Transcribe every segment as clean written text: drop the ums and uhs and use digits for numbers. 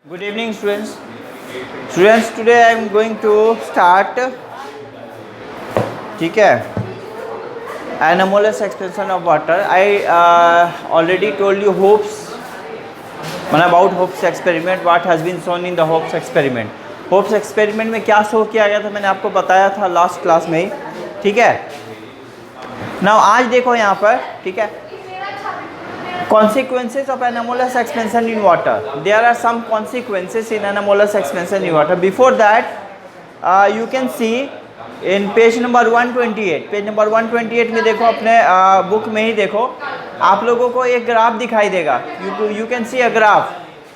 Good evening, students. Students, today I am going to start, ठीक है, anomalous expansion of water. I already told you Hopes, about Hopes experiment. What has been shown in the Hopes experiment? Hopes experiment में क्या show किया गया था मैंने आपको बताया था लास्ट क्लास में ही, ठीक है. Now आज देखो यहाँ पर, ठीक है. Consequences of anomalous expansion in water. There are some consequences in anomalous expansion in water. Before that, you can see in page number 128. Page number 128 में देखो, अपने बुक में ही देखो, आप लोगों को एक ग्राफ दिखाई देगा. You can see a graph,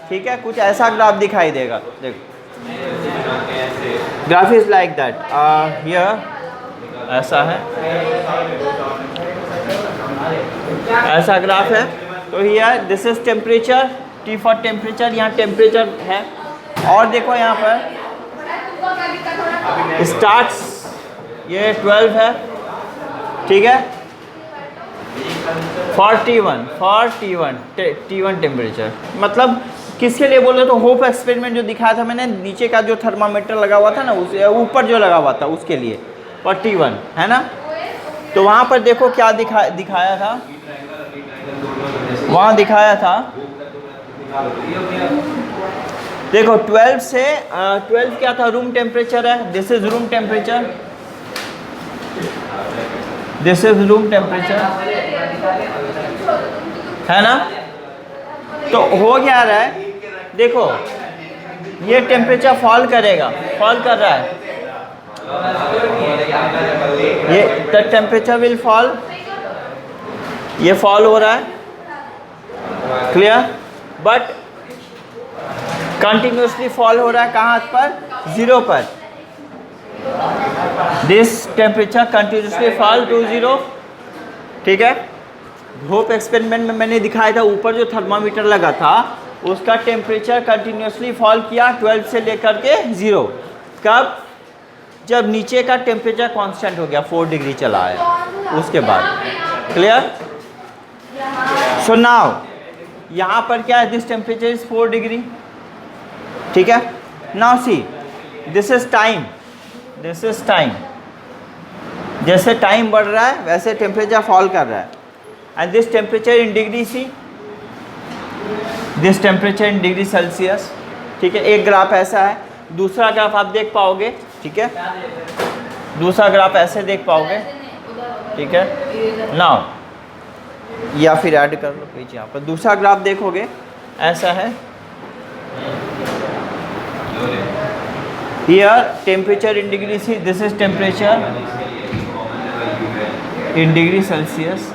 ठीक है. कुछ ऐसा ग्राफ दिखाई देगा. देखो, graph is like that. Here ऐसा है, ऐसा ग्राफ है. तो here this is temperature, T for temperature, यहाँ टेम्परेचर है. और देखो यहाँ पर स्टार्ट्स, ये 12 है, ठीक है. फॉर T1 टेम्परेचर, मतलब किसके लिए बोले तो होप एक्सपेरिमेंट जो दिखाया था मैंने, नीचे का जो थर्मामीटर लगा हुआ था ना, उस ऊपर जो लगा हुआ था उसके लिए, और T1 है ना. तो वहाँ पर देखो क्या दिखाया था, वहाँ दिखाया था, देखो 12 से 12 क्या था, रूम टेम्परेचर है. This is room temperature, this is room temperature, है ना. तो हो क्या रहा है, देखो ये टेम्परेचर फॉल करेगा, फॉल कर रहा है, ये द टेम्परेचर विल फॉल, ये फॉल हो रहा है, क्लियर. बट कंटिन्यूसली फॉल हो रहा है कहाँ पर, 0 पर. This temperature continuously fall to 0, ठीक है. होप एक्सपेरिमेंट में मैंने दिखाया था, ऊपर जो थर्मामीटर लगा था उसका टेम्परेचर कंटिन्यूसली फॉल किया 12 से लेकर के 0. कब, जब नीचे का टेम्परेचर कांस्टेंट हो गया, 4 डिग्री चला है उसके बाद. क्लियर. सो नाउ यहाँ पर क्या है, दिस टेम्परेचर इज 4 डिग्री, ठीक है. Now see, this is time, this is time. जैसे टाइम बढ़ रहा है वैसे टेम्परेचर फॉल कर रहा है. And this temperature in degree C, this temperature in degree celsius, ठीक है. एक ग्राफ ऐसा है, दूसरा ग्राफ आप देख पाओगे, ठीक है. दूसरा ग्राफ ऐसे देख पाओगे, ठीक है. नाउ या फिर ऐड कर लो पेज, यहाँ पर दूसरा ग्राफ देखोगे ऐसा है. Here temperature in degree C, this is temperature in degree celsius,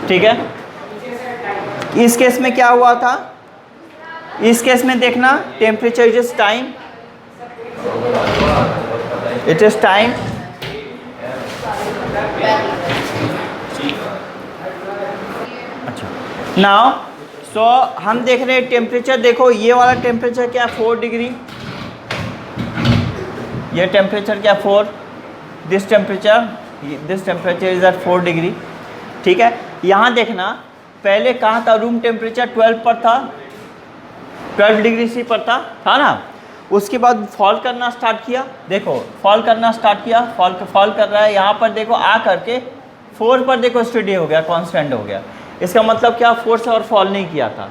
ठीक है. इस केस में क्या हुआ था, इस केस में देखना temperature it is time, it is time. Now so हम देख रहे हैं टेम्परेचर, देखो ये वाला टेम्परेचर क्या, 4 डिग्री. ये टेम्परेचर क्या, 4. This temperature is at 4 degree, ठीक है. यहाँ देखना पहले कहाँ था, रूम टेम्परेचर 12 पर था, 12 डिग्री सी पर था ना. उसके बाद फॉल करना स्टार्ट किया, देखो फॉल करना स्टार्ट किया, फॉल कर रहा है. यहाँ पर देखो आ करके 4 पर देखो स्टेडी हो गया, कांस्टेंट हो गया. इसका मतलब क्या, फोर्स और फॉल नहीं किया था.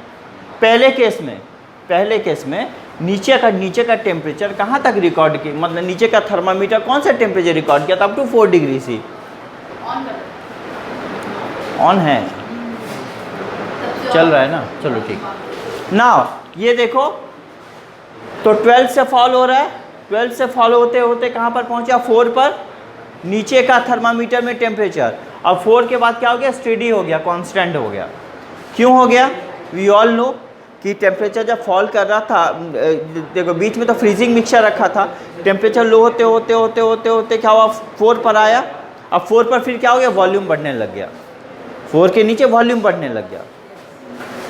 पहले केस में नीचे का टेम्परेचर कहाँ तक रिकॉर्ड किया, मतलब नीचे का थर्मामीटर कौन सा टेम्परेचर रिकॉर्ड किया था, up to 4 degree C. On है, चल रहा है ना, चलो ठीक. नाउ ये देखो, तो 12 से फॉल हो रहा है, 12 से फॉल होते होते कहाँ पर पहुँचा, 4 पर. नीचे का थर्मामीटर में टेम्परेचर अब 4 के बाद क्या हो गया, स्टेडी हो गया, कांस्टेंट हो गया. क्यों हो गया, वी ऑल नो कि टेम्परेचर जब फॉल कर रहा था, देखो बीच में तो फ्रीजिंग मिक्सचर रखा था, टेम्परेचर लो होते होते होते होते होते क्या हुआ, 4 पर आया. अब 4 पर फिर क्या हो गया, वॉल्यूम बढ़ने लग गया, 4 के नीचे वॉल्यूम बढ़ने लग गया,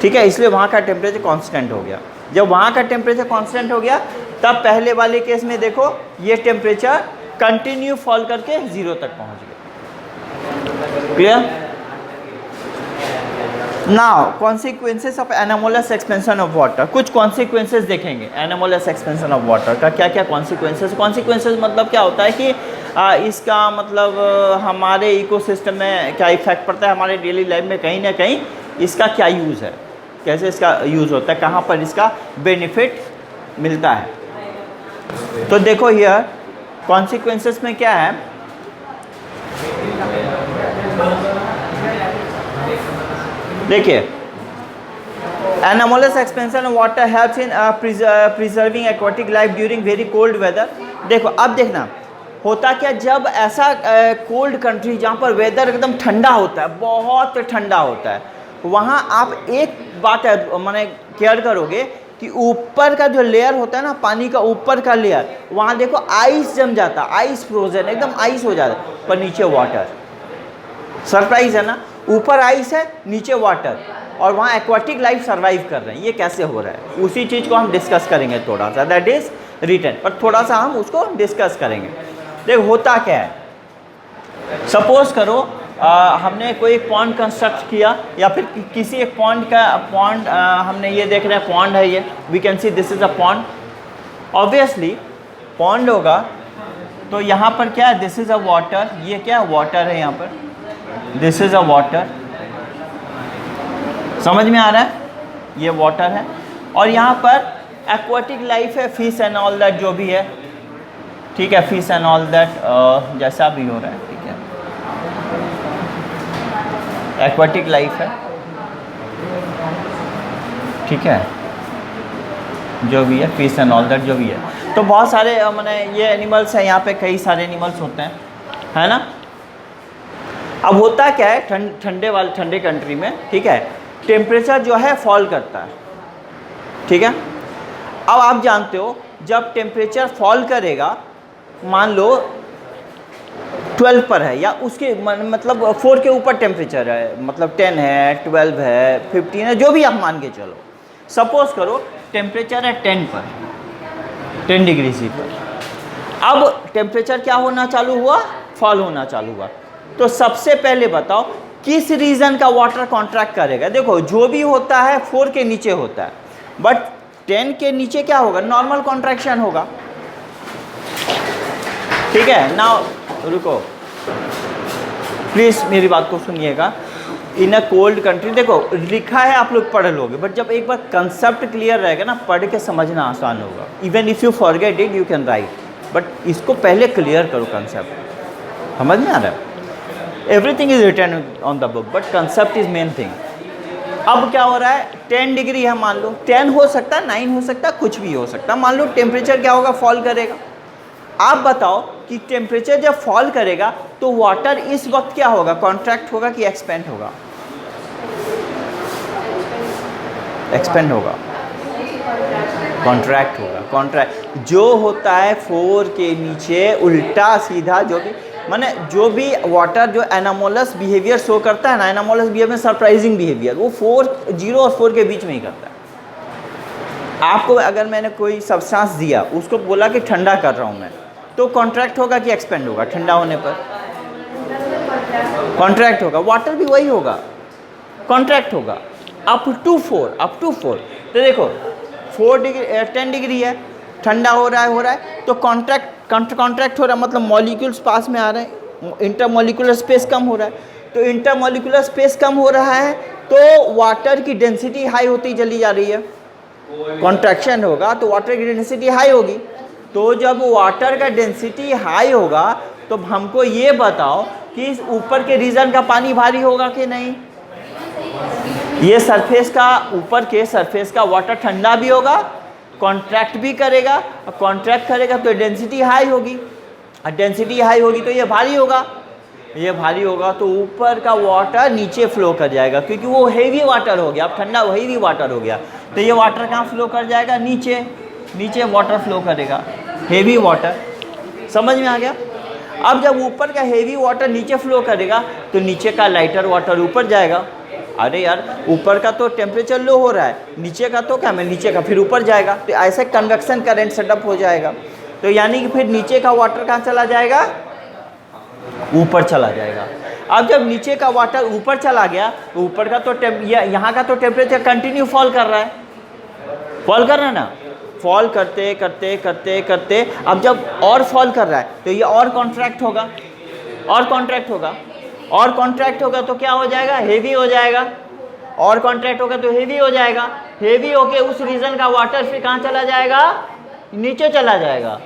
ठीक है. इसलिए वहाँ का टेम्परेचर कांस्टेंट हो गया. जब वहाँ का टेम्परेचर कांस्टेंट हो गया, तब पहले वाले केस में देखो ये टेम्परेचर कंटिन्यू फॉल करके 0 तक पहुँच गया. Clear. Now consequences of anomalous expansion of water, कुछ कॉन्सिक्वेंसेस देखेंगे एनामोलस एक्सपेंशन ऑफ वाटर का। क्या क्या कॉन्सिक्वेंसेस मतलब क्या होता है कि इसका मतलब हमारे इकोसिस्टम में क्या इफेक्ट पड़ता है, हमारे डेली लाइफ में कहीं ना कहीं इसका क्या यूज़ है, कैसे इसका यूज़ होता है, कहाँ पर इसका बेनिफिट मिलता है। तो देखो हियर कॉन्सिक्वेंसेस में क्या है, देखिए anomalous expansion of water helps in preserving aquatic life during very cold weather. देखो अब देखना होता क्या, जब ऐसा कोल्ड कंट्री जहाँ पर वेदर एकदम ठंडा होता है, बहुत ठंडा होता है, वहाँ आप एक बात है माने केयर करोगे कि ऊपर का जो लेयर होता है ना, पानी का ऊपर का लेयर, वहाँ देखो आइस जम जाता, आइस फ्रोजन एकदम आइस हो जाता है, पर नीचे वाटर। सरप्राइज है ना, ऊपर आइस है नीचे वाटर, और वहाँ एक्वाटिक लाइफ सर्वाइव कर रहे हैं। ये कैसे हो रहा है, उसी चीज़ को हम डिस्कस करेंगे थोड़ा सा, दैट इज़ रिटन, पर थोड़ा सा हम उसको डिस्कस करेंगे। देखो होता क्या है, सपोज करो हमने कोई एक पॉन्ड कंस्ट्रक्ट किया, या फिर किसी एक पॉन्ड हमने ये देख रहे हैं पॉन्ड है, ये we can see this is a pond. Obviously pond होगा तो यहाँ पर क्या है, दिस इज़ अ वाटर, ये क्या वाटर है, यहाँ पर दिस इज़ अ वाटर, समझ में आ रहा है, ये वाटर है, और यहाँ पर एक्वाटिक लाइफ है, फिश एंड ऑल दैट जो भी है, ठीक है, फिश एंड ऑल दैट जैसा भी हो रहा है, ठीक है, एक्वाटिक लाइफ है, ठीक है, जो भी है, फिश एंड ऑल दैट जो भी है। तो बहुत सारे मैंने ये एनिमल्स हैं, यहाँ पे कई सारे एनिमल्स होते हैं, है ना। अब होता क्या है, ठंडे कंट्री में, ठीक है, टेम्परेचर जो है फॉल करता है, ठीक है। अब आप जानते हो जब टेम्परेचर फॉल करेगा, मान लो 12 पर है, या उसके मतलब 4 के ऊपर टेम्परेचर है, मतलब 10 है, 12 है, 15 है, जो भी आप मान के चलो, सपोज करो टेम्परेचर है 10 पर, 10 डिग्री सी पर। अब टेम्परेचर क्या होना चालू हुआ, फॉल होना चालू हुआ। तो सबसे पहले बताओ किस रीज़न का वाटर कॉन्ट्रैक्ट करेगा। देखो जो भी होता है 4 के नीचे होता है, बट 10 के नीचे क्या होगा, नॉर्मल कॉन्ट्रैक्शन होगा, ठीक है। नाउ रुको प्लीज़, मेरी बात को सुनिएगा। इन अ कोल्ड कंट्री, देखो लिखा है आप लोग पढ़ लोगे, बट जब एक बार कंसेप्ट क्लियर रहेगा ना, पढ़ के समझना आसान होगा। Even if you forget it you can write, but इसको पहले क्लियर करो कंसेप्ट, समझ में आ रहा है। Everything is written on the book, but concept is main thing. अब क्या हो रहा है, 10 डिग्री है, मान लो 10 हो सकता है, 9 हो सकता है, कुछ भी हो सकता है। मान लो टेम्परेचर क्या होगा, फॉल करेगा। आप बताओ कि टेम्परेचर जब फॉल करेगा तो वाटर इस वक्त क्या होगा, कॉन्ट्रैक्ट होगा कि एक्सपेंड होगा, एक्सपेंड होगा, कॉन्ट्रैक्ट होगा। कॉन्ट्रैक्ट जो होता है 4 के नीचे, उल्टा सीधा जो भी माने जो भी वाटर जो एनामोलस बिहेवियर शो करता है ना, एनामोलस बिहेवियर में सरप्राइजिंग बिहेवियर, वो 0 और 4 के बीच में ही करता है। आपको अगर मैंने कोई सब्सटेंस दिया, उसको बोला कि ठंडा कर रहा हूँ मैं, तो कॉन्ट्रैक्ट होगा कि एक्सपेंड होगा, ठंडा होने पर कॉन्ट्रैक्ट होगा। वाटर भी वही होगा, कॉन्ट्रैक्ट होगा अप टू 4। तो देखो 10 डिग्री है, ठंडा हो रहा है, तो कॉन्ट्रैक्ट हो रहा है, मतलब मॉलिक्यूल्स पास में आ रहे हैं, इंटरमॉलिक्यूलर स्पेस कम हो रहा है। तो इंटरमॉलिक्यूलर स्पेस कम हो रहा है तो वाटर की डेंसिटी हाई होती चली जा रही है, कॉन्ट्रैक्शन होगा तो वाटर की डेंसिटी हाई होगी। तो जब वाटर का डेंसिटी हाई होगा तो हमको ये बताओ कि इस ऊपर के रीजन का पानी भारी होगा कि नहीं। ये सरफेस का, ऊपर के सरफेस का वाटर ठंडा भी होगा, कॉन्ट्रैक्ट भी करेगा, और कॉन्ट्रैक्ट करेगा तो डेंसिटी हाई होगी, और डेंसिटी हाई होगी तो ये भारी होगा, ये भारी होगा तो ऊपर का वाटर नीचे फ्लो कर जाएगा, क्योंकि वो हेवी वाटर हो गया, अब ठंडा हेवी वाटर हो गया, तो ये वाटर कहाँ फ्लो कर जाएगा, नीचे वाटर फ्लो करेगा, हेवी वाटर। समझ में आ गया। अब जब ऊपर का हेवी वाटर नीचे फ्लो करेगा तो नीचे का लाइटर वाटर ऊपर जाएगा। अरे यार, ऊपर का तो टेम्परेचर लो हो रहा है, नीचे का तो क्या, मैं नीचे का फिर ऊपर जाएगा, तो ऐसे कन्वेक्शन करंट सेटअप हो जाएगा। तो यानी कि फिर नीचे का वाटर कहाँ चला जाएगा, ऊपर चला जाएगा। अब जब नीचे का वाटर ऊपर चला गया, ऊपर का तो यहाँ का तो टेम्परेचर कंटिन्यू फॉल कर रहा है, फॉल कर रहा है ना, फॉल करते करते करते करते अब जब और फॉल कर रहा है तो ये और कॉन्ट्रैक्ट होगा, और कॉन्ट्रैक्ट होगा, और कॉन्ट्रैक्ट होगा तो क्या हो जाएगा, हेवी हो जाएगा, और कॉन्ट्रैक्ट होगा तो हेवी हो जाएगा, हेवी होके उस रीजन का वाटर फिर कहाँ चला जाएगा, नीचे चला जाएगा।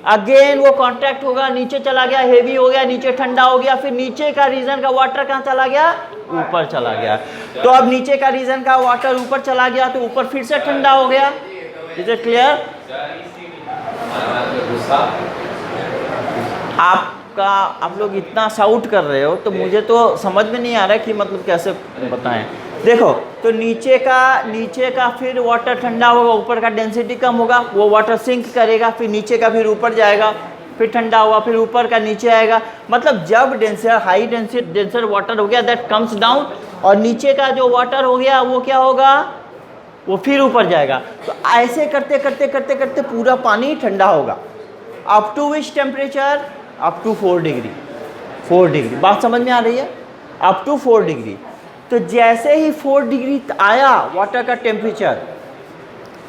अगेन वो कॉन्ट्रैक्ट होगा, नीचे चला गया, हेवी हो गया, नीचे ठंडा हो गया, फिर नीचे का रीजन का वाटर कहाँ चला गया, ऊपर चला गया। तो अब नीचे का रीजन का वाटर ऊपर चला गया तो ऊपर फिर से ठंडा हो गया। Is it clear? आप लोग इतना शाउट कर रहे हो तो मुझे तो समझ में नहीं आ रहा है कि मतलब कैसे बताएं। देखो तो नीचे का फिर वाटर ठंडा होगा, ऊपर का डेंसिटी कम होगा, वो वाटर सिंक करेगा, फिर नीचे का फिर ऊपर जाएगा, फिर ठंडा हुआ, फिर ऊपर का नीचे आएगा। मतलब जब हाई डेंसर वाटर हो गया दैट कम्स डाउन, और नीचे का जो वाटर हो गया वो क्या होगा, वो फिर ऊपर जाएगा। तो ऐसे करते करते करते करते पूरा पानी ठंडा होगा। Up to which temperature, up to 4 degree. 4 degree बात समझ में आ रही है, अप टू 4 डिग्री। तो जैसे ही 4 डिग्री आया वाटर का टेम्परेचर,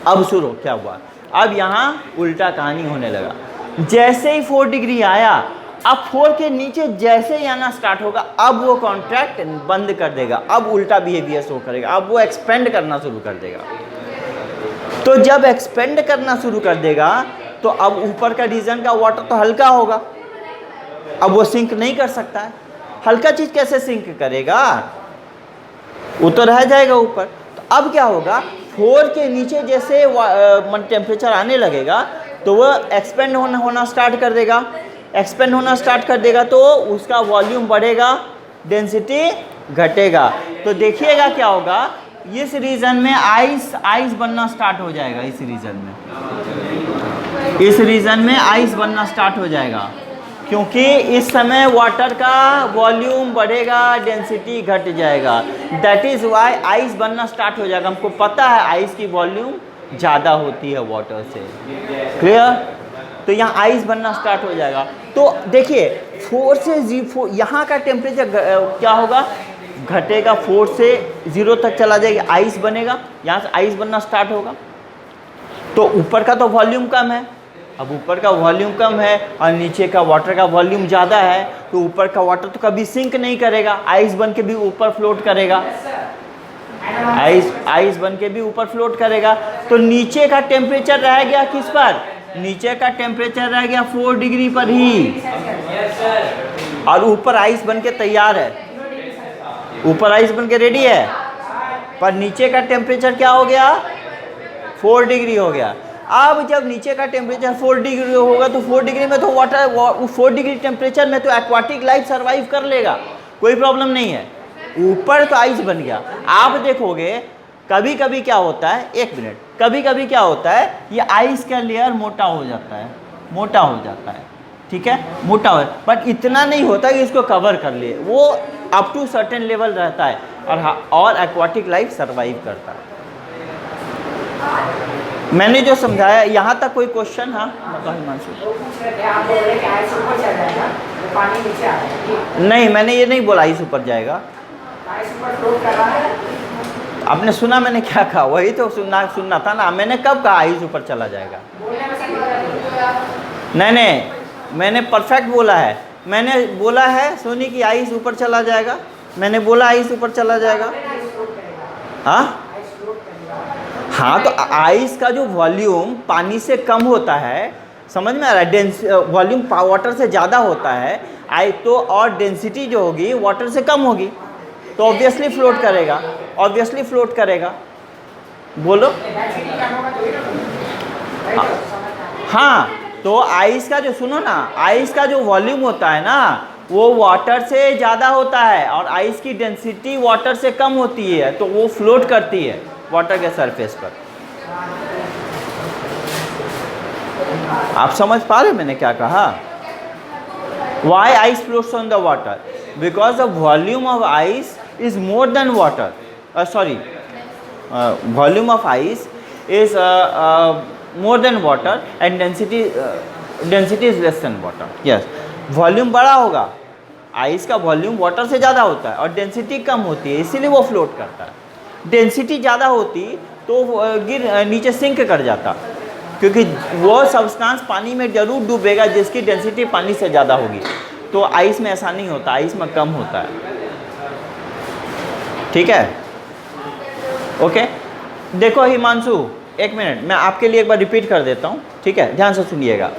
अब सुनो क्या हुआ, अब यहाँ उल्टा कहानी होने लगा। जैसे ही 4 डिग्री आया, अब 4 के नीचे जैसे ही आना स्टार्ट होगा, अब वो कॉन्ट्रैक्ट बंद कर देगा, अब उल्टा बिहेवियर शो करेगा, अब वो एक्सपेंड करना शुरू कर देगा। तो जब एक्सपेंड करना शुरू कर देगा तो अब ऊपर का रीजन का वाटर तो हल्का होगा, अब वो सिंक नहीं कर सकता है। हल्का चीज़ कैसे सिंक करेगा, वो तो रह जाएगा ऊपर। तो अब क्या होगा, 4 के नीचे जैसे टेम्परेचर आने लगेगा तो वो एक्सपेंड होना स्टार्ट कर देगा। एक्सपेंड होना स्टार्ट कर देगा तो उसका वॉल्यूम बढ़ेगा, डेंसिटी घटेगा। तो देखिएगा क्या होगा, इस रीजन में आइस बनना स्टार्ट हो जाएगा। इस रीजन में आइस बनना स्टार्ट हो जाएगा, क्योंकि इस समय वाटर का वॉल्यूम बढ़ेगा, डेंसिटी घट जाएगा। दैट इज़ वाई आइस बनना स्टार्ट हो जाएगा। हमको पता है आइस की वॉल्यूम ज़्यादा होती है वाटर से, क्लियर? तो यहाँ आइस बनना स्टार्ट हो जाएगा। तो देखिए 4 से 0 यहाँ का टेम्परेचर क्या होगा, घटेगा, 4 से 0 तक चला जाएगा, आइस बनेगा, यहाँ से आइस बनना स्टार्ट होगा। तो ऊपर का तो वॉल्यूम कम है, अब ऊपर का वॉल्यूम कम है और नीचे का वाटर का वॉल्यूम ज़्यादा है, तो ऊपर का वाटर तो कभी सिंक नहीं करेगा, आइस बन के भी ऊपर फ्लोट करेगा, आइस बन के भी ऊपर फ्लोट करेगा। तो नीचे का टेम्परेचर रह गया किस पर, नीचे का टेम्परेचर रह गया 4 डिग्री पर ही, और ऊपर आइस बन के तैयार है, ऊपर आइस बन के रेडी है, पर नीचे का टेम्परेचर क्या हो गया, 4 डिग्री हो गया। अब जब नीचे का टेम्परेचर 4 डिग्री होगा तो 4 डिग्री में तो वाटर, 4 डिग्री टेम्परेचर में तो एक्वाटिक लाइफ सर्वाइव कर लेगा, कोई प्रॉब्लम नहीं है। ऊपर तो आइस बन गया। आप देखोगे कभी कभी क्या होता है, एक मिनट, कभी कभी क्या होता है, ये आइस का लेयर मोटा हो जाता है, मोटा हो जाता है, ठीक है, मोटा हो, बट इतना नहीं होता कि इसको कवर कर ले, वो अप टू सर्टेन लेवल रहता है, और एक्वाटिक लाइफ सर्वाइव करता है। मैंने जो समझाया यहाँ तक, कोई क्वेश्चन? हाँ बताओ हिमांशु। नहीं, मैंने ये नहीं बोला आइस ऊपर जाएगा। आपने सुना मैंने क्या कहा, वही तो सुनना था ना। मैंने कब कहा आइस ऊपर चला जाएगा? नहीं, मैंने परफेक्ट बोला है। मैंने बोला है सोनी की आइस ऊपर चला जाएगा, मैंने बोला आइस ऊपर चला जाएगा। हाँ, तो आइस का जो वॉल्यूम पानी से कम होता है, समझ में आ रहा है, वॉल्यूम वाटर से ज़्यादा होता है, तो और डेंसिटी जो होगी वाटर से कम होगी, तो ऑब्वियसली फ्लोट करेगा, ऑब्वियसली फ्लोट करेगा। बोलो। हाँ, तो आइस का जो, सुनो ना, आइस का जो वॉल्यूम होता है ना वो वाटर से ज़्यादा होता है, और आइस की डेंसिटी वाटर से कम होती है, तो वो फ्लोट करती है वाटर के सरफेस पर। आप समझ पा रहे मैंने क्या कहा? Why ice floats on the water? Because the volume of ice is more than water. Volume of ice is more than water, and density is less than water. Yes, volume बड़ा होगा आइस का volume water से ज़्यादा होता है और density कम होती है, इसीलिए वो फ्लोट करता है। डेंसिटी ज़्यादा होती तो नीचे सिंक कर जाता, क्योंकि वो सब्सटेंस पानी में जरूर डूबेगा जिसकी डेंसिटी पानी से ज़्यादा होगी। तो आइस में ऐसा नहीं होता, आइस में कम होता है। ठीक है, ओके। देखो हिमांशु, एक मिनट, मैं आपके लिए एक बार रिपीट कर देता हूँ, ठीक है, ध्यान से सुनिएगा।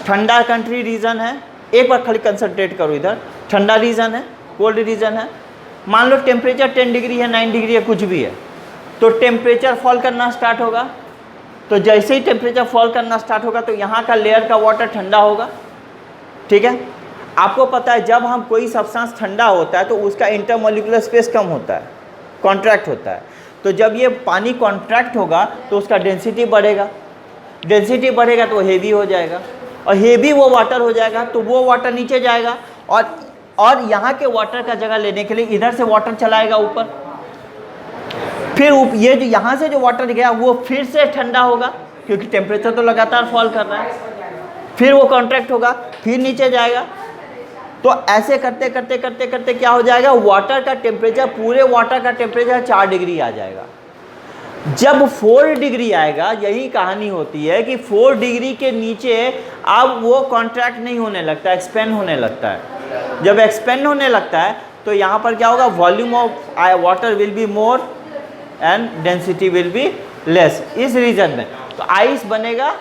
ठंडा कंट्री रीजन है, एक बार खाली कंसंट्रेट करो इधर। ठंडा रीजन है, कोल्ड रीजन है। मान लो टेम्परेचर 10 डिग्री है, 9 डिग्री है, कुछ भी है, तो टेम्परेचर फॉल करना स्टार्ट होगा। तो जैसे ही टेम्परेचर फॉल करना स्टार्ट होगा तो यहाँ का लेयर का वाटर ठंडा होगा। ठीक है, आपको पता है जब हम कोई सब्सटेंस ठंडा होता है तो उसका इंटरमोलिकुलर स्पेस कम होता है, कॉन्ट्रैक्ट होता है। तो जब ये पानी कॉन्ट्रैक्ट होगा तो उसका डेंसिटी बढ़ेगा, डेंसिटी बढ़ेगा तो हेवी हो जाएगा, और हेवी वो वाटर हो जाएगा तो वो वाटर नीचे जाएगा, और यहाँ के वाटर का जगह लेने के लिए इधर से वाटर चलाएगा ऊपर। फिर ये जो यहाँ से जो वाटर गया वो फिर से ठंडा होगा, क्योंकि टेम्परेचर तो लगातार फॉल कर रहा है। फिर वो कॉन्ट्रैक्ट होगा, फिर नीचे जाएगा। तो ऐसे करते करते करते करते क्या हो जाएगा, वाटर का टेम्परेचर, पूरे वाटर का टेम्परेचर 4 डिग्री आ जाएगा। जब 4 डिग्री आएगा, यही कहानी होती है कि 4 डिग्री के नीचे अब वो कॉन्ट्रैक्ट नहीं होने लगता, एक्सपेंड होने लगता है। जब एक्सपेंड होने लगता है तो यहाँ पर क्या होगा, volume of water will be more and density will be less. इस रीजन में तो आइस बनेगा,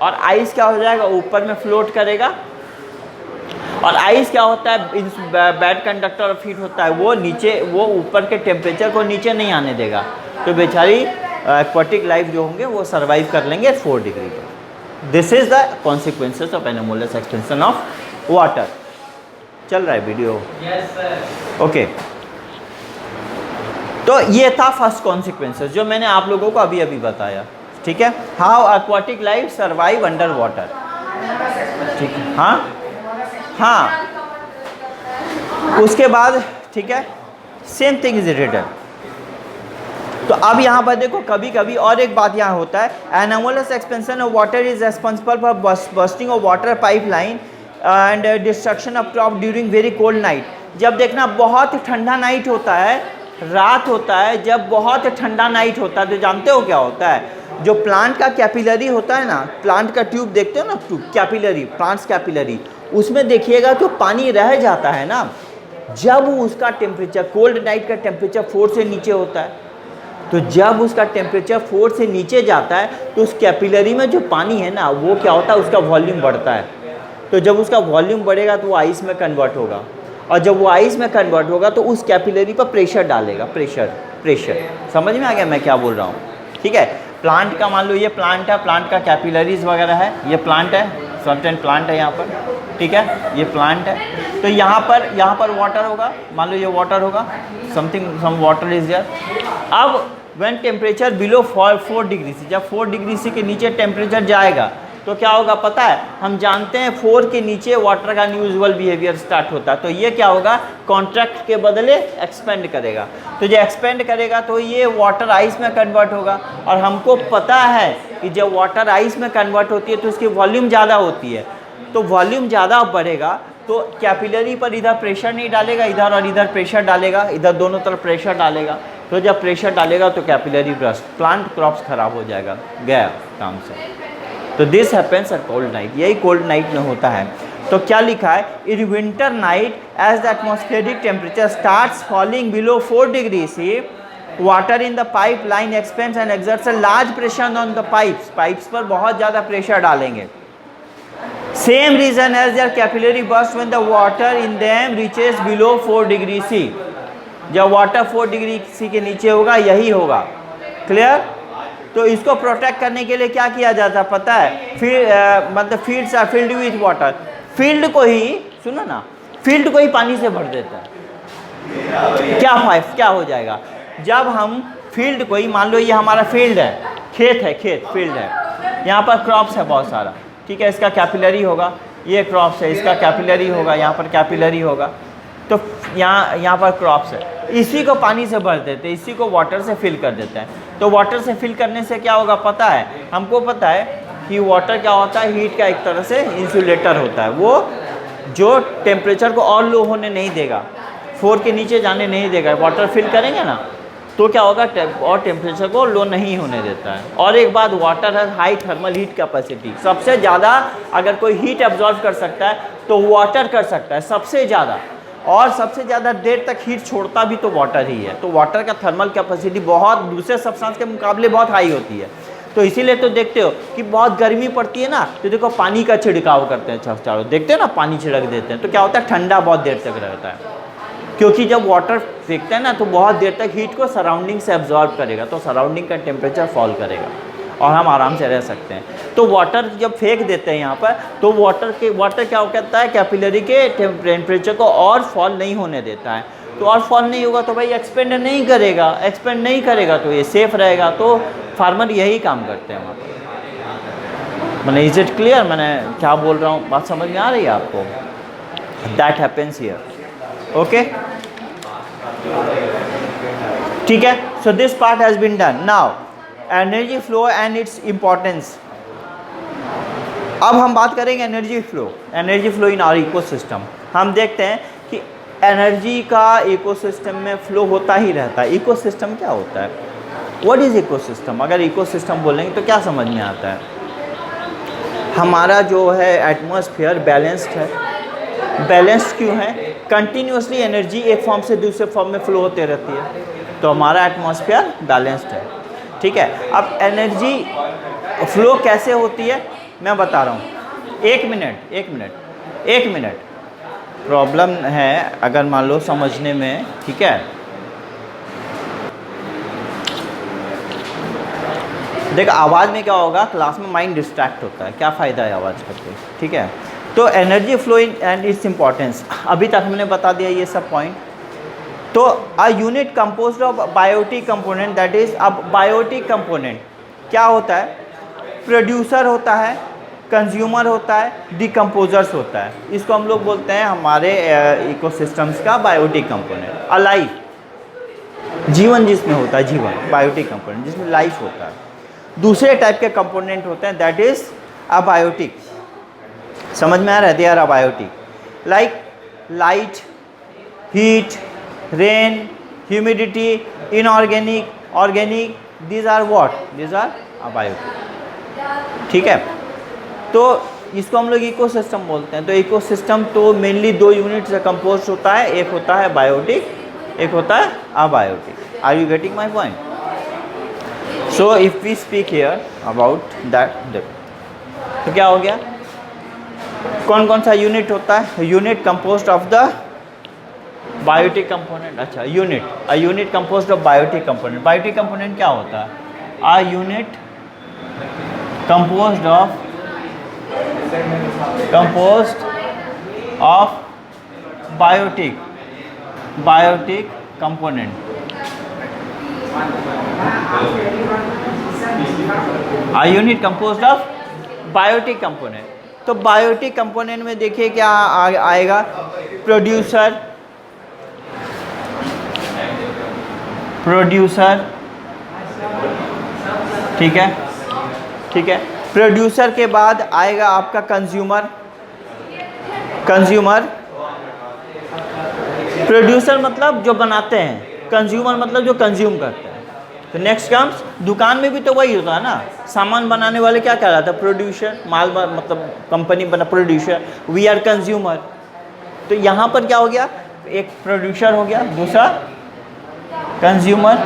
और आइस क्या हो जाएगा, ऊपर में फ्लोट करेगा। और आइस क्या होता है, बैड कंडक्टर ऑफ हीट होता है, वो नीचे, वो ऊपर के टेम्परेचर को नीचे नहीं आने देगा। तो बेचारी एक्वाटिक लाइफ जो होंगे वो सर्वाइव कर लेंगे 4 डिग्री पर। This is the consequences of anomalous expansion of water. चल रहा है वीडियो? Yes sir. ओके, तो ये था फर्स्ट कॉन्सिक्वेंसेस जो मैंने आप लोगों को अभी अभी बताया। ठीक है, how aquatic life survive under water. ठीक है, हाँ हाँ, उसके बाद ठीक है, सेम थिंग इज रिटन। तो अब यहाँ पर देखो, कभी कभी और एक बात यहाँ होता है, anomalous expansion of water is responsible for bursting of water pipeline and destruction of crop during very cold night. जब देखना बहुत ठंडा नाइट होता है, रात होता है, जब बहुत ठंडा नाइट होता है, तो जानते हो क्या होता है, जो प्लांट का कैपिलरी होता है ना, प्लांट का ट्यूब देखते हो ना, ट्यूब कैपिलरी, प्लांट्स कैपिलरी, उसमें देखिएगा तो पानी रह जाता है ना, जब उसका टेम्परेचर, कोल्ड नाइट का टेम्परेचर 4 से नीचे होता है। तो जब उसका टेम्परेचर 4 से नीचे जाता है तो उस कैपिलरी में जो पानी है ना, वो क्या होता है, उसका वॉल्यूम बढ़ता है। तो जब उसका वॉल्यूम बढ़ेगा तो वो आइस में कन्वर्ट होगा, और जब वो आइस में कन्वर्ट होगा तो उस कैपिलरी पर प्रेशर डालेगा, प्रेशर। समझ में आ गया मैं क्या बोल रहा हूँ? ठीक है, प्लांट का मान लो ये प्लांट है, प्लांट का कैपिलरीज वगैरह है, ये प्लांट है, सर्टेन प्लांट है यहाँ पर, ठीक है, ये प्लांट है। तो यहाँ पर वाटर होगा, मान लो ये वाटर होगा, सम वाटर इज देयर। अब when temperature below 4 degree C, जब 4 डिग्री सी के नीचे टेम्परेचर जाएगा तो क्या होगा पता है, हम जानते हैं 4 के नीचे वाटर का अनयूजुअल बिहेवियर स्टार्ट होता है। तो ये क्या होगा, कॉन्ट्रैक्ट के बदले एक्सपेंड करेगा। तो जो एक्सपेंड करेगा तो ये वाटर आइस में कन्वर्ट होगा, और हमको पता है कि जब वाटर आइस में कन्वर्ट होती है तो उसकी वॉल्यूम ज़्यादा होती है। तो वॉल्यूम ज़्यादा बढ़ेगा तो कैपिलरी पर इधर प्रेशर नहीं डालेगा, इधर और इधर प्रेशर डालेगा, इधर दोनों तरफ प्रेशर डालेगा। तो जब प्रेशर डालेगा तो कैपिलरी ब्रस्ट, प्लांट क्रॉप्स खराब हो जाएगा, गया काम से। तो this happens at cold night, यही कोल्ड नाइट में होता है। तो क्या लिखा है, in winter night as the atmospheric temperature starts falling below 4 degree C, water in the pipe line expands and exerts a large pressure on the pipes, pipes पर बहुत ज़्यादा प्रेशर डालेंगे। Same reason as there capillary burst when the water in them reaches below 4 degree C, जब water 4 degree सी के नीचे होगा यही होगा। क्लियर? तो इसको प्रोटेक्ट करने के लिए क्या किया जाता है पता है, मतलब fields are filled with water, field को ही, सुनो ना, फील्ड को ही पानी से भर देता है। क्या हो जाएगा, जब हम फील्ड को ही, मान लो ये हमारा फील्ड है, खेत फील्ड है, यहाँ पर क्रॉप्स है बहुत सारा, ठीक है, इसका कैपिलरी होगा, ये क्रॉप्स है, इसका कैपिलरी होगा, यहाँ पर कैपिलरी होगा, तो यहाँ पर क्रॉप्स है, इसी को पानी से भर देते हैं, इसी को वाटर से फिल कर देते हैं। तो वाटर से फिल करने से क्या होगा पता है, हमको पता है कि वाटर क्या होता है, हीट का एक तरह से इंसुलेटर होता है, वो जो टेम्परेचर को और लो होने नहीं देगा, 4 के नीचे जाने नहीं देगा। वाटर फिल करेंगे ना तो क्या होगा, और टेम्परेचर को लो नहीं होने देता है। और एक बात, वाटर है हाई थर्मल हीट कैपेसिटी, सबसे ज़्यादा अगर कोई हीट एब्जॉर्ब कर सकता है तो वाटर कर सकता है सबसे ज़्यादा, और सबसे ज़्यादा देर तक हीट छोड़ता भी तो वाटर ही है। तो वाटर का थर्मल कैपेसिटी बहुत दूसरे सब्सटेंस के मुकाबले बहुत हाई होती है। तो इसीलिए तो देखते हो कि बहुत गर्मी पड़ती है ना, तो देखो पानी का छिड़काव करते हैं चारों, देखते हो ना, पानी छिड़क देते हैं, तो क्या होता है, ठंडा बहुत देर तक रहता है। क्योंकि जब वाटर फेंकते हैं ना तो बहुत देर तक हीट को सराउंडिंग से एब्जॉर्ब करेगा, तो सराउंडिंग का टेम्परेचर फॉल करेगा और हम आराम से रह सकते हैं। तो वाटर जब फेंक देते हैं यहाँ पर, तो वाटर क्या कहता है, कैपिलरी के टेम्परेचर को और फॉल नहीं होने देता है। तो और फॉल नहीं होगा तो भाई एक्सपेंड नहीं करेगा, तो ये सेफ रहेगा। तो फार्मर यही काम करते हैं वहाँ पर। मैंने इज इट क्लियर, मैंने क्या बोल रहा हूँ, बात समझ में आ रही है आपको? दैट हैपेंस हियर, ओके, ठीक है। So this part has been done. Now energy flow and its importance. अब हम बात करेंगे energy flow in our ecosystem. हम देखते हैं कि एनर्जी का इकोसिस्टम में फ्लो होता ही रहता है। इकोसिस्टम क्या होता है, व्हाट इज इकोसिस्टम? अगर इकोसिस्टम बोलेंगे तो क्या समझ में आता है? हमारा जो है एटमॉस्फेयर बैलेंस्ड है। बैलेंस्ड क्यों है? कंटिन्यूसली एनर्जी एक फॉर्म से दूसरे फॉर्म में फ्लो होते रहती है, तो हमारा एटमॉस्फेयर बैलेंस्ड है, ठीक है। अब एनर्जी फ्लो कैसे होती है मैं बता रहा हूँ। एक मिनट प्रॉब्लम है अगर मान लो समझने में, ठीक है। देख आवाज़ में क्या होगा, क्लास में माइंड डिस्ट्रैक्ट होता है, क्या फ़ायदा है आवाज़ करके, ठीक है। तो energy flow in and its importance, अभी तक हमने बता दिया ये सब पॉइंट। तो a unit composed of biotic component, that is अब बायोटिक कंपोनेंट क्या होता है? प्रोड्यूसर होता है, कंज्यूमर होता है, डिकम्पोजर्स होता है। इसको हम लोग बोलते हैं हमारे इकोसिस्टम्स का बायोटिक कंपोनेंट। अलाइव, जीवन जिसमें होता है, जीवन बायोटिक कंपोनेंट जिसमें लाइफ होता है। दूसरे टाइप के कंपोनेंट होते हैं, दैट इज अबायोटिक। समझ में आ रहा है? They are abiotic, like light, heat, rain, humidity, inorganic, organic, these are what? These are abiotic, ठीक है। तो इसको हम लोग इकोसिस्टम बोलते हैं। तो इकोसिस्टम तो मेनली 2 यूनिट से कंपोज होता है, एक होता है बायोटिक, एक होता है abiotic. Are you getting my point? So if we speak here about that, तो क्या हो गया, कौन कौन सा यूनिट होता है? Unit composed of the biotic component. अच्छा, a unit composed of biotic component. Biotic component क्या होता है? A unit composed of biotic component. A unit composed of biotic component. तो बायोटिक कंपोनेंट में देखिए क्या आएगा, प्रोड्यूसर, ठीक है। प्रोड्यूसर के बाद आएगा आपका कंज्यूमर। प्रोड्यूसर मतलब जो बनाते हैं, कंज्यूमर मतलब जो कंज्यूम करते हैं। तो नेक्स्ट कम्स, दुकान में भी तो वही होता है ना, सामान बनाने वाले क्या कहलाता है? प्रोड्यूसर। माल मतलब कंपनी बना, प्रोड्यूसर। We are consumer. तो यहाँ पर क्या हो गया, एक प्रोड्यूसर हो गया, दूसरा कंज्यूमर,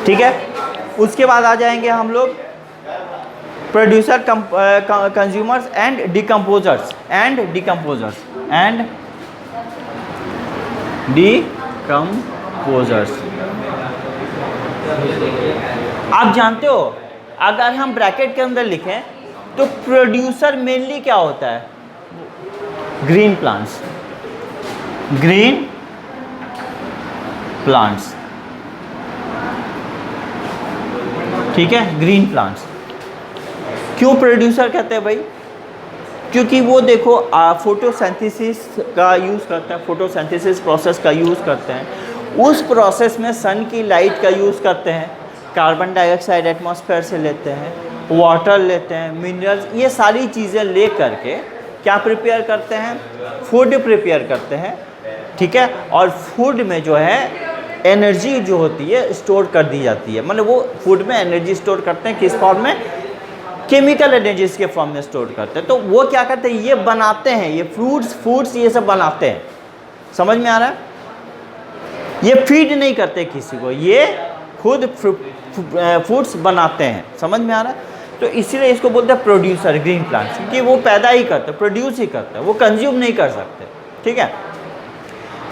ठीक है। उसके बाद आ जाएंगे हम लोग प्रोड्यूसर, कंज्यूमर्स एंड डिकम्पोजर्स। आप जानते हो अगर हम ब्रैकेट के अंदर लिखें तो प्रोड्यूसर मेनली क्या होता है? ग्रीन प्लांट्स, ठीक है, ग्रीन प्लांट्स। क्यों प्रोड्यूसर कहते हैं भाई? क्योंकि वो देखो फोटोसिंथेसिस का यूज़ करते हैं, फोटोसिंथेसिस प्रोसेस का यूज़ करते हैं। उस प्रोसेस में सन की लाइट का यूज़ करते हैं, कार्बन डाइऑक्साइड एटमॉस्फेयर से लेते हैं, वाटर लेते हैं, मिनरल्स, ये सारी चीज़ें ले करके क्या प्रिपेयर करते हैं, फूड प्रिपेयर करते हैं, ठीक है। और फूड में जो है एनर्जी जो होती है स्टोर कर दी जाती है, मतलब वो फूड में एनर्जी स्टोर करते हैं, किस फॉर्म में, केमिकल एनर्जीज के फॉर्म में स्टोर करते हैं। तो वो क्या करते हैं, ये बनाते हैं, ये फूड्स ये सब बनाते हैं, समझ में आ रहा है। ये फीड नहीं करते किसी को, ये खुद फूड्स बनाते हैं, समझ में आ रहा है। तो इसीलिए इसको बोलते हैं प्रोड्यूसर, ग्रीन प्लांट्स, क्योंकि वो पैदा ही करते हैं, प्रोड्यूस ही करते हैं, वो कंज्यूम नहीं कर सकते, ठीक है।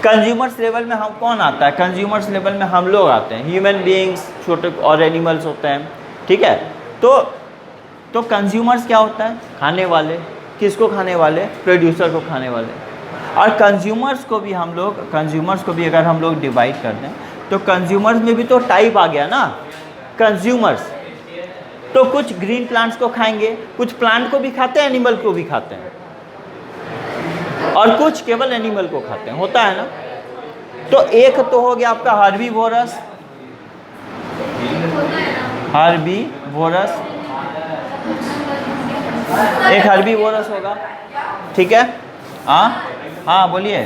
कंज्यूमर्स लेवल में हम कौन आता है, कंज्यूमर्स लेवल में हम लोग आते हैं, ह्यूमन बीइंग्स, छोटे और एनिमल्स होते हैं, ठीक है। तो कंज्यूमर्स क्या होता है, खाने वाले, किसको खाने वाले, प्रोड्यूसर को खाने वाले। और कंज्यूमर्स को भी हम लोग, कंज्यूमर्स को भी अगर हम लोग डिवाइड कर दें तो कंज्यूमर्स में भी तो टाइप आ गया ना, कंज्यूमर्स तो कुछ ग्रीन प्लांट्स को खाएंगे, कुछ प्लांट को भी खाते हैं, एनिमल को भी खाते हैं, और कुछ केवल एनिमल को खाते हैं, होता है ना। तो एक तो हो गया आपका हर्बीवोरस, एक हर्बीवोरस होगा, ठीक है। हाँ बोलिए।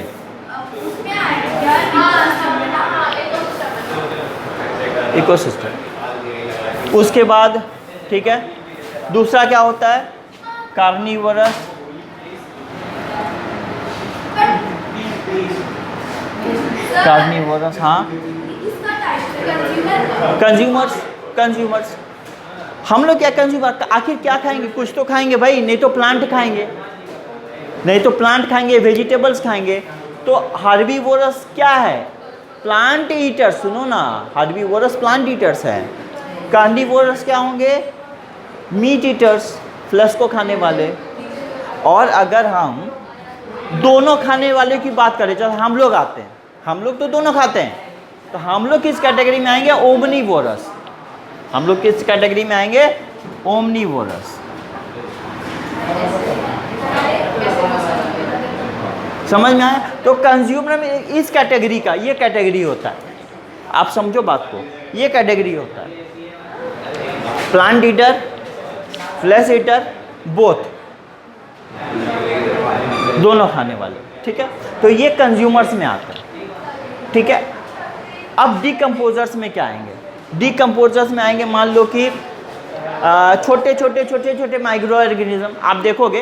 इकोसिस्टम, उसके बाद ठीक है, दूसरा क्या होता है, कार्निवोरस, हाँ, कंज्यूमर्स हम लोग क्या कंज्यूमर, आखिर क्या खाएंगे, कुछ तो खाएंगे भाई, नहीं तो प्लांट खाएंगे, वेजिटेबल्स खाएंगे। तो हर्बीवोरस क्या है, प्लांट ईटर्स, सुनो ना, हर्बीवोरस प्लांट ईटर्स है। कार्निवोरस क्या होंगे, मीट ईटर्स, फ्लैश को खाने वाले। और अगर हम दोनों खाने वाले की बात करें, जब हम लोग आते हैं, हम लोग तो दोनों खाते हैं, तो हम लोग किस कैटेगरी में आएंगे, ओमनीवोरस। हम लोग किस कैटेगरी में आएंगे, ओमनीवोरस। समझ में आया। तो कंज्यूमर में इस कैटेगरी का, ये कैटेगरी होता है, आप समझो बात को, ये कैटेगरी होता है, plant eater, flesh eater, both, दोनों खाने वाले, ठीक है। तो ये कंज्यूमर्स में आता है, ठीक है। अब डिकम्पोजर्स में क्या आएंगे, डिकम्पोजर्स में आएंगे, मान लो कि छोटे माइक्रो ऑर्गेनिज्म। आप देखोगे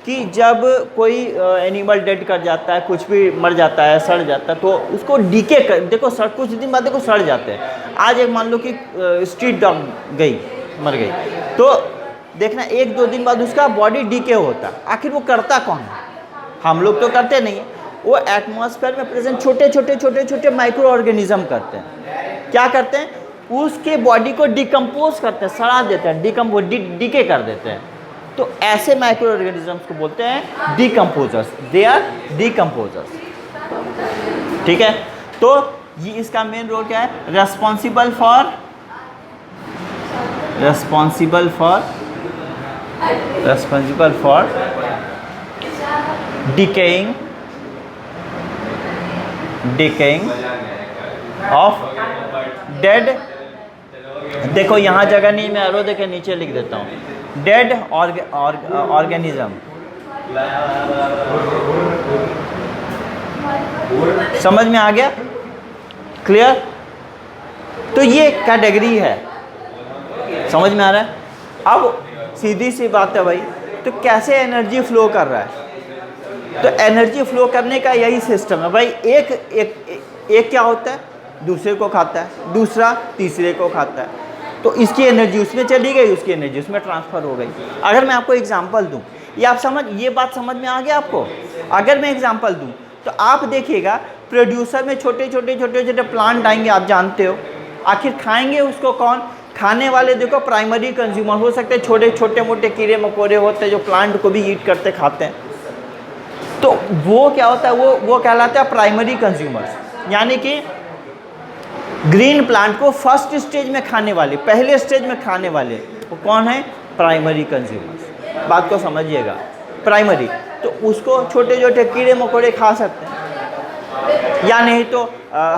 कि जब कोई एनिमल डेड कर जाता है, कुछ भी मर जाता है, सड़ जाता है, तो उसको डीके कर, देखो कुछ दिन बाद देखो सड़ जाते हैं। आज एक मान लो कि स्ट्रीट डॉग मर गई, तो देखना 1-2 दिन बाद उसका बॉडी डीके होता है। आखिर वो करता कौन है, हम लोग तो करते नहीं है, वो एटमॉस्फेयर में प्रेजेंट छोटे माइक्रो ऑर्गेनिज्म करते हैं। क्या करते हैं, उसके बॉडी को डिकम्पोज करते हैं, सड़ा देते हैं, डीके कर देते हैं। तो ऐसे माइक्रो ऑर्गेनिजम्स को बोलते हैं डिकम्पोजर्स, दे आर डिकम्पोजर्स, ठीक है। तो ये इसका मेन रोल क्या है, responsible for decaying of dead, देखो यहाँ जगह नहीं, मैं एरो देके नीचे लिख देता हूँ, डेड ऑर्गेनिज्म। समझ में आ गया, क्लियर। तो ये कैटेगरी है, समझ में आ रहा है। अब सीधी सी बात है भाई, तो कैसे एनर्जी फ्लो कर रहा है, तो एनर्जी फ्लो करने का यही सिस्टम है भाई। एक क्या होता है, दूसरे को खाता है, दूसरा तीसरे को खाता है, तो इसकी एनर्जी उसमें चली गई, उसकी एनर्जी उसमें ट्रांसफ़र हो गई। अगर मैं आपको एग्जांपल दूं, ये बात समझ में आ गया आपको। अगर मैं एग्जांपल दूं तो आप देखिएगा, प्रोड्यूसर में छोटे प्लांट आएंगे, आप जानते हो। आखिर खाएंगे उसको कौन, खाने वाले देखो प्राइमरी कंज्यूमर हो सकते हैं, छोटे मोटे कीड़े मकोड़े होते हैं जो प्लांट को भी ईट करते खाते हैं। तो वो क्या होता है, वो कहलाता है प्राइमरी कंज्यूमर्स, यानी कि ग्रीन प्लांट को फर्स्ट स्टेज में खाने वाले, पहले स्टेज में खाने वाले वो कौन है, प्राइमरी कंज्यूमर्स। बात को समझिएगा, प्राइमरी। तो उसको छोटे कीड़े मकोड़े खा सकते हैं, या नहीं तो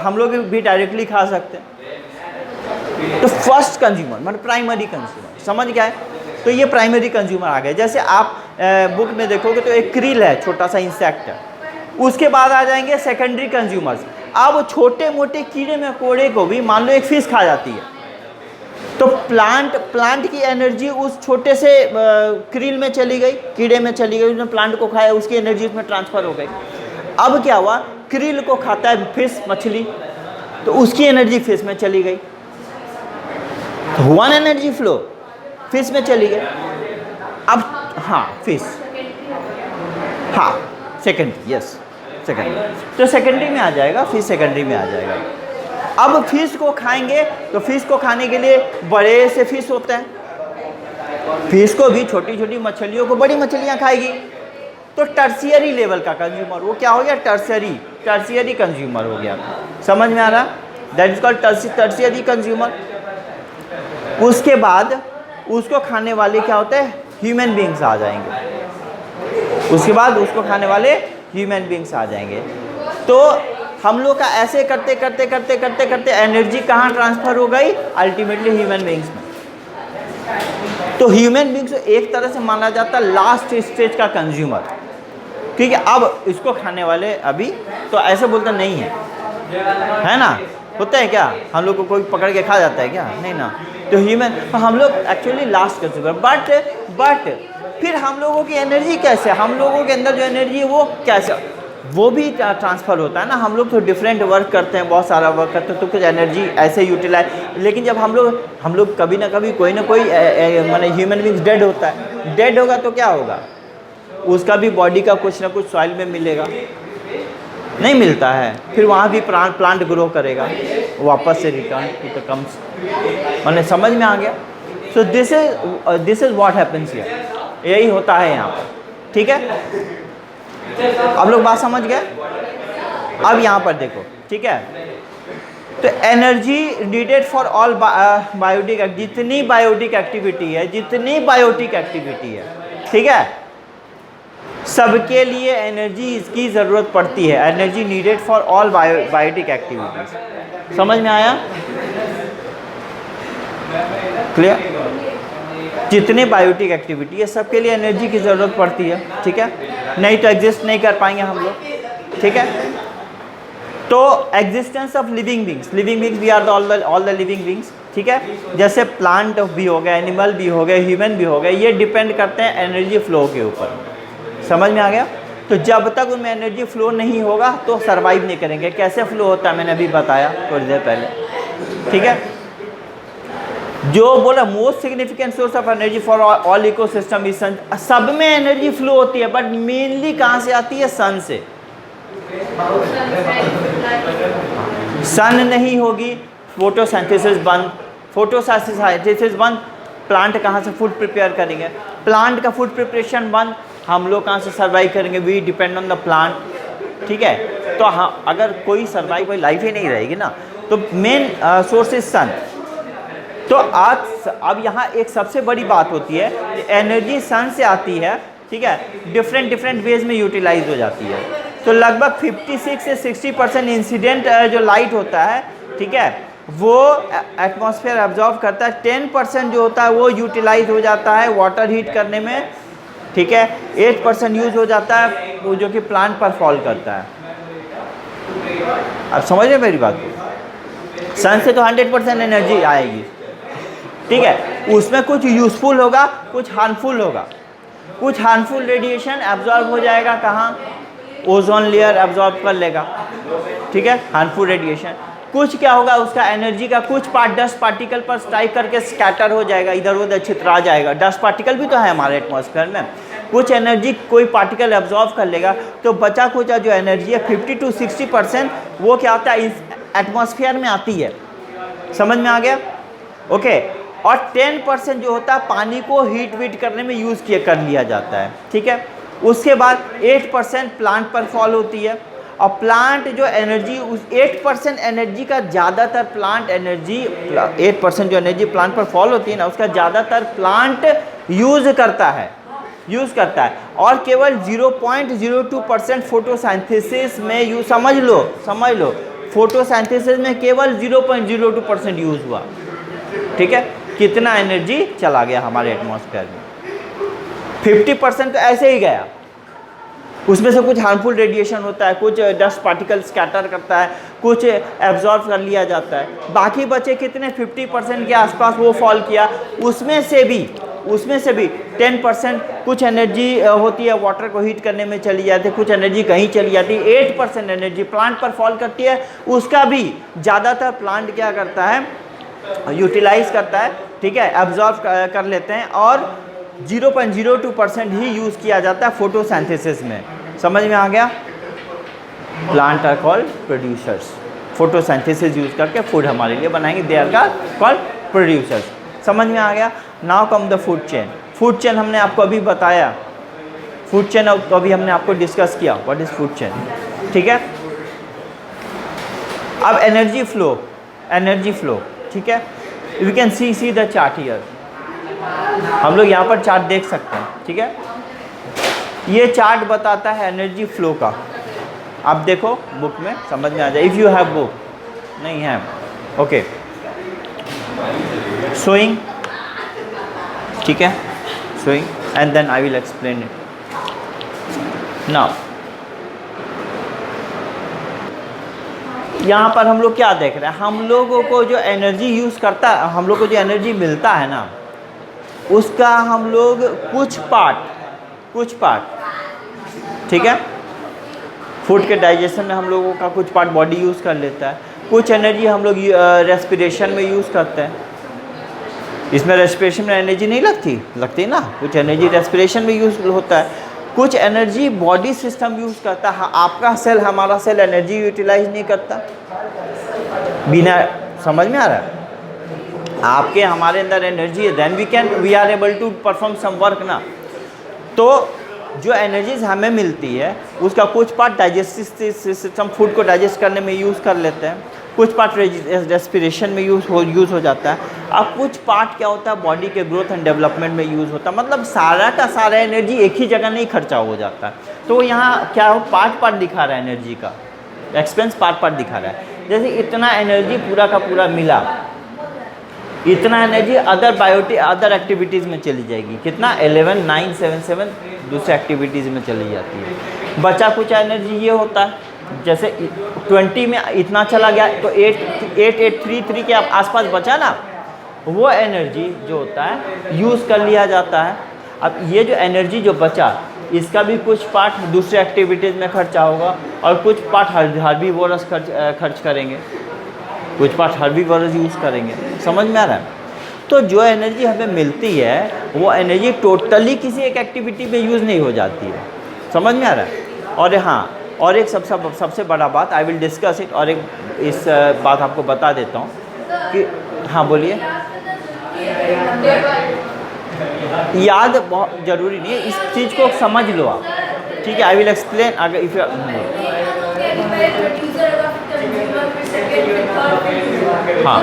हम लोग भी डायरेक्टली खा सकते हैं। तो फर्स्ट कंज्यूमर मतलब प्राइमरी कंज्यूमर, समझ गया है? तो ये प्राइमरी कंज्यूमर आ गए। जैसे आप बुक में देखोगे तो एक क्रिल है, छोटा सा इंसेक्ट है, उसके बाद आ जाएंगे सेकेंडरी कंज्यूमर्स। अब छोटे मोटे कीड़े मकोड़े को भी मान लो एक फिश खा जाती है, तो प्लांट की एनर्जी उस छोटे से क्रिल में चली गई, कीड़े में चली गई, उसने प्लांट को खाया, उसकी एनर्जी उसमें ट्रांसफर हो गई। अब क्या हुआ, क्रिल को खाता है फिश, मछली, तो उसकी एनर्जी फिश में चली गई, तो हुआ ना एनर्जी फ्लो, फिश में चली गई। अब हाँ फिश, हाँ सेकेंडरी, यस सेकेंडरी, तो सेकेंडरी में आ जाएगा, फिश सेकेंडरी में आ जाएगा। अब फिश को खाएंगे तो फिश को खाने के लिए बड़े से फिश होते हैं, फिश को भी छोटी छोटी मछलियों को बड़ी मछलियां खाएगी, तो टर्शियरी लेवल का कंज्यूमर, वो क्या हो गया, टर्शियरी कंज्यूमर हो गया। समझ में आ रहा? That is called tertiary consumer. उसके बाद उसको खाने वाले क्या होते हैं, ह्यूमन बींग्स आ जाएंगे। उसके बाद उसको खाने वाले ह्यूमन बींग्स आ जाएंगे। तो हम लोग का ऐसे करते करते करते करते करते एनर्जी कहाँ ट्रांसफ़र हो गई, अल्टीमेटली ह्यूमन बींग्स में। तो ह्यूमन बींग्स एक तरह से माना जाता है लास्ट स्टेज का कंज्यूमर, ठीक है। अब इसको खाने वाले अभी तो ऐसे बोलते नहीं है ना, होता है क्या, हम लोग को कोई पकड़ के खा जाता है क्या, नहीं ना। तो ह्यूमन, तो हम लोग एक्चुअली लास्ट कंज्यूमर, बट फिर हम लोगों की एनर्जी कैसे, हम लोगों के अंदर जो एनर्जी है वो कैसे, वो भी ट्रांसफ़र होता है ना। हम लोग तो डिफरेंट वर्क करते हैं, बहुत सारा वर्क करते हैं, तो कुछ एनर्जी ऐसे यूटिलाइज, लेकिन जब हम लोग कभी ना कभी कोई ना कोई माने ह्यूमन बींग्स डेड होता है, डेड होगा तो क्या होगा, उसका भी बॉडी का कुछ ना कुछ सॉइल में मिलेगा, नहीं मिलता है, फिर वहाँ भी प्लांट ग्रो करेगा, वापस से रिटर्न टू द कम्स, मैंने समझ में आ गया। So this is what happens here, यही होता है यहाँ पर, ठीक है। आप लोग बात समझ गए? अब यहाँ पर देखो, ठीक है। तो energy needed for all biotic, जितनी बायोटिक एक्टिविटी है, ठीक है, सबके लिए एनर्जी इसकी ज़रूरत पड़ती है। Energy needed for all biotic activities, समझ में आया? क्लियर? जितने बायोटिक एक्टिविटी है सबके लिए एनर्जी की ज़रूरत पड़ती है, ठीक है, नहीं तो एग्जिस्ट नहीं कर पाएंगे हम लोग, ठीक है। तो existence of living beings we are all the living beings, ठीक है। जैसे प्लांट भी हो गए, एनिमल भी हो गए, ह्यूमन भी हो गए, ये डिपेंड करते हैं एनर्जी फ्लो के ऊपर, समझ में आ गया? तो जब तक उनमें एनर्जी फ्लो नहीं होगा तो सर्वाइव नहीं करेंगे। कैसे फ्लो होता है मैंने अभी बताया थोड़ी देर पहले, ठीक है। जो बोला most significant source of energy for all ecosystem is sun, सब में एनर्जी फ्लो होती है, बट मेनली कहाँ से आती है, सन से। सन नहीं होगी, फोटोसिंथेसिस बंद, प्लांट कहाँ से फूड प्रिपेयर करेंगे, प्लांट का फूड प्रिपरेशन बंद, हम लोग कहाँ से सर्वाइव करेंगे, we depend on the plant, ठीक है। तो हाँ, अगर कोई सर्वाइव, कोई लाइफ ही नहीं रहेगी ना, तो मेन सोर्स इज सन। तो आज अब यहाँ एक सबसे बड़ी बात होती है, एनर्जी सन से आती है, ठीक है, डिफरेंट वेज में यूटिलाइज हो जाती है। तो लगभग 56 से 60% इंसिडेंट जो लाइट होता है, ठीक है, वो एटमॉस्फेयर एब्जॉर्ब करता है। 10% जो होता है वो यूटिलाइज हो जाता है वाटर हीट करने में, ठीक है। 8% यूज हो जाता है वो जो कि प्लांट पर फॉल करता है। अब समझ रहे मेरी बात को? सन से तो 100% एनर्जी आएगी, ठीक है। उसमें कुछ यूज़फुल होगा, कुछ हार्मफुल होगा। कुछ हार्मफुल रेडिएशन एब्जॉर्ब हो जाएगा कहाँ, ओजोन लेयर एब्जॉर्ब कर लेगा, ठीक है, हार्मफुल रेडिएशन। कुछ क्या होगा, उसका एनर्जी का कुछ पार्ट डस्ट पार्टिकल पर स्ट्राइक करके स्कैटर हो जाएगा, इधर उधर छितरा जाएगा। डस्ट पार्टिकल भी तो है हमारे एटमॉस्फेयर में, कुछ एनर्जी कोई पार्टिकल एब्जॉर्ब कर लेगा, तो बचा कुचा जो एनर्जी है 50 to 60% वो क्या होता है, एटमॉस्फेयर में आती है। समझ में आ गया? ओके। और 10% जो होता है पानी को हीट वीट करने में यूज़ कर लिया जाता है, ठीक है। उसके बाद 8% प्लांट पर फॉल होती है, और प्लांट जो एनर्जी, उस 8% एनर्जी का ज़्यादातर प्लांट एनर्जी, 8% जो एनर्जी प्लांट पर फॉल होती है ना, उसका ज़्यादातर प्लांट यूज़ करता है, और केवल 0.02% फोटोसिंथेसिस में यूज, समझ लो, फोटोसिंथेसिस में केवल 0.02% यूज़ हुआ। ठीक है, कितना एनर्जी चला गया हमारे एटमॉस्फेयर में। 50% तो ऐसे ही गया, उसमें से कुछ हार्मफुल रेडिएशन होता है, कुछ डस्ट पार्टिकल स्कैटर करता है, कुछ एब्जॉर्ब कर लिया जाता है, बाकी बचे कितने 50% के आसपास वो फॉल किया। उसमें से भी 10% कुछ एनर्जी होती है वाटर को हीट करने में चली जाती है, कुछ एनर्जी कहीं चली जाती है, 8% एनर्जी प्लांट पर फॉल करती है। उसका भी ज़्यादातर प्लांट क्या करता है, यूटिलाइज करता है, ठीक है, एब्जॉर्ब कर लेते हैं, और 0.02% ही यूज़ किया जाता है फोटोसिंथेसिस में। समझ में आ गया? Plant are called producers, photosynthesis use करके फूड हमारे लिए बनाएंगे, दे आर कॉल्ड प्रोड्यूसर्स। समझ में आ गया? Now come the food chain. Food chain हमने आपको अभी बताया, फूड चेन तो अभी हमने आपको डिस्कस किया, व्हाट इज फूड चेन, ठीक है। अब एनर्जी फ्लो, ठीक है, we can see the chart here. हम लोग यहाँ पर चार्ट देख सकते हैं, ठीक है। ये चार्ट बताता है एनर्जी फ्लो का, आप देखो बुक में समझ में आ जाए, इफ़ यू हैव बुक, नहीं है, ओके। शोइंग, ठीक है, showing, and then I will explain it now. यहाँ पर हम लोग क्या देख रहे हैं, हम लोगों को जो एनर्जी यूज़ करता है, हम लोग को जो एनर्जी मिलता है ना, उसका हम लोग कुछ पार्ट, ठीक है, फूड के डाइजेशन में हम लोगों का कुछ पार्ट बॉडी यूज़ कर लेता है, कुछ एनर्जी हम लोग रेस्पिरेशन में यूज़ करते हैं। इसमें रेस्पिरेशन में एनर्जी नहीं लगती ना, कुछ एनर्जी रेस्पिरेशन में यूज़ होता है, कुछ एनर्जी बॉडी सिस्टम यूज़ करता है। आपका सेल, हमारा सेल एनर्जी यूटिलाइज नहीं करता बिना, समझ में आ रहा है? आपके हमारे अंदर एनर्जी है, then we are able to perform some work ना। तो जो एनर्जीज हमें मिलती है उसका कुछ पार्ट डाइजेस्टिव सिस्टम फूड को डाइजेस्ट करने में यूज़ कर लेते हैं, कुछ पार्ट रेस्पिरेशन में यूज़ हो जाता है, अब कुछ पार्ट क्या होता है बॉडी के ग्रोथ एंड डेवलपमेंट में यूज़ होता है। मतलब सारा का सारा एनर्जी एक ही जगह नहीं खर्चा हो जाता। तो यहाँ क्या हो, पार्ट दिखा रहा है एनर्जी का, एक्सपेंस पार्ट दिखा रहा है। जैसे इतना एनर्जी पूरा का पूरा मिला, इतना एनर्जी अदर एक्टिविटीज़ में चली जाएगी। कितना? 11,977 दूसरे एक्टिविटीज़ में चली जाती है। बचा कुछ एनर्जी ये होता है, जैसे 20 में इतना चला गया तो 8833 के आसपास बचा ना, वो एनर्जी जो होता है यूज़ कर लिया जाता है। अब ये जो एनर्जी जो बचा, इसका भी कुछ पार्ट दूसरे एक्टिविटीज़ में खर्चा होगा, और कुछ पार्ट हर्बीवोरस खर्च करेंगे, कुछ पार्ट हर्बीवोरस यूज़ करेंगे। समझ में आ रहा है? तो जो एनर्जी हमें मिलती है वो एनर्जी टोटली किसी एक एक्टिविटी में यूज़ नहीं हो जाती है। समझ में आ रहा है? और हाँ, और एक सबसे बड़ा बात, आई विल डिस्कस इट, और एक इस बात आपको बता देता हूँ कि, हाँ बोलिए। याद बहुत ज़रूरी नहीं है, इस चीज़ को समझ लो आप, ठीक है। आई विल एक्सप्लेन, अगर इफ हाँ,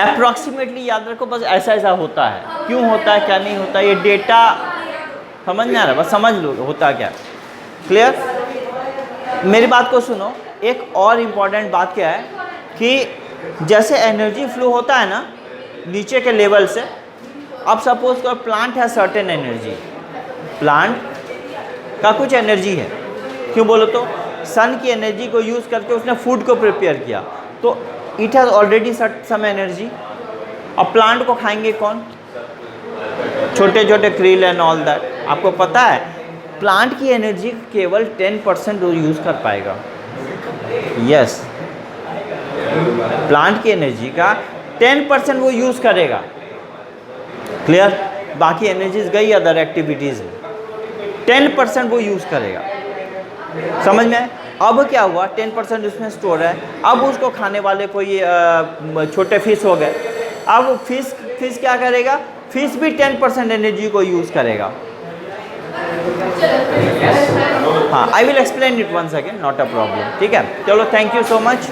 अप्रॉक्सीमेटली याद रखो, बस ऐसा होता है। क्यों होता है, क्या नहीं होता, ये डेटा समझ में आ रहा है, बस समझ लो होता क्या। क्लियर? मेरी बात को सुनो। एक और इम्पॉर्टेंट बात क्या है कि जैसे एनर्जी फ्लो होता है ना नीचे के लेवल से, अब सपोज कोई प्लांट है, सर्टेन एनर्जी, प्लांट का कुछ एनर्जी है, क्यों बोलो तो सन की एनर्जी को यूज़ करके उसने फूड को प्रिपेयर किया, तो it has already some energy. अब प्लांट को खाएंगे कौन? छोटे छोटे क्रिल एंड ऑल दैट। आपको पता है प्लांट की एनर्जी केवल 10% यूज़ कर पाएगा। यस, प्लांट की एनर्जी का 10% वो यूज़ करेगा। क्लियर? बाकी एनर्जीज गई अदर एक्टिविटीज़ में, 10% वो यूज़ करेगा। समझ में? अब क्या हुआ, 10% उसमें स्टोर है, अब उसको खाने वाले कोई छोटे फिश हो गए, अब फिश क्या करेगा, फिश भी 10% एनर्जी को यूज़ करेगा। हाँ, I will explain it once again, not a problem, ठीक है। चलो, थैंक यू सो मच।